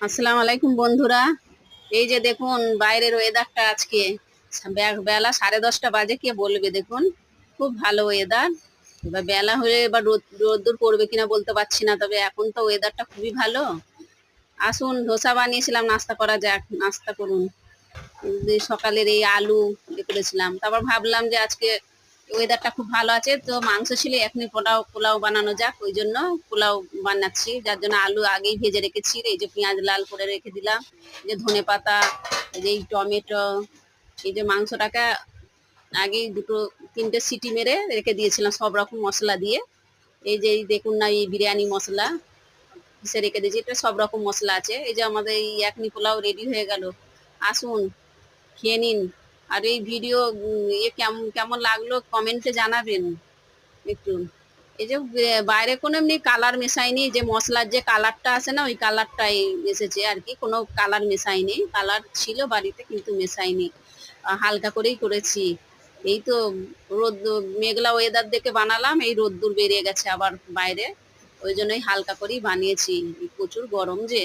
আসসালামু আলাইকুম বন্ধুরা। এই যে দেখুন বাইরের ওয়েদারটা আজকে বেলা 10:30 বাজে, কে বলবে? দেখুন খুব ভালো ওয়েদার। এবার বেলা হলে এবার রোদ্দুর পড়বে কিনা বলতে পারছি না, তবে এখন তো ওয়েদারটা খুবই ভালো। আসুন, ধোসা বানিয়েছিলাম, নাস্তা করা যাক, নাস্তা করুন। সকালের এই আলু করেছিলাম, তারপর ভাবলাম যে আজকে ওয়েদারটা খুব ভালো আছে, তো মাংস ছিল, এখনই পোলাও পোলাও বানানো যাক, ওই জন্য পোলাও বানাচ্ছি। যার জন্য আলু আগেই ভেজে রেখেছি, এই যে পেঁয়াজ লাল করে রেখে দিলাম, এই যে ধনে পাতা, এই যে এই টমেটো, এই যে মাংসটাকে আগেই দুটো তিনটে সিটি মেরে রেখে দিয়েছিলাম সব রকম মশলা দিয়ে। এই যে এই দেখুন না, এই বিরিয়ানি মশলা পিষে রেখে দিয়েছি, এটা সব রকম মশলা আছে। এই যে আমাদের এই এখনি পোলাও রেডি হয়ে গেল। আসুন, খেয়ে নিন। আর এই ভিডিও কেমন কেমন লাগলো কমেন্টে জানাবেন একটু। এই যে বাইরে কোনো এমনি কালার মেশাইনি, যে মশলার যে কালারটা আসে না, ওই কালারটাই এসেছে আর কি, কোনো কালার মেশাইনি। কালার ছিল বাড়িতে কিন্তু মেশাইনি, হালকা করেই করেছি। এই তো মেঘলা ওয়েদার দেখে বানালাম, এই রোদ্দুর বেরিয়ে গেছে আবার বাইরে, ওই জন্যই হালকা করেই বানিয়েছি। প্রচুর গরম যে।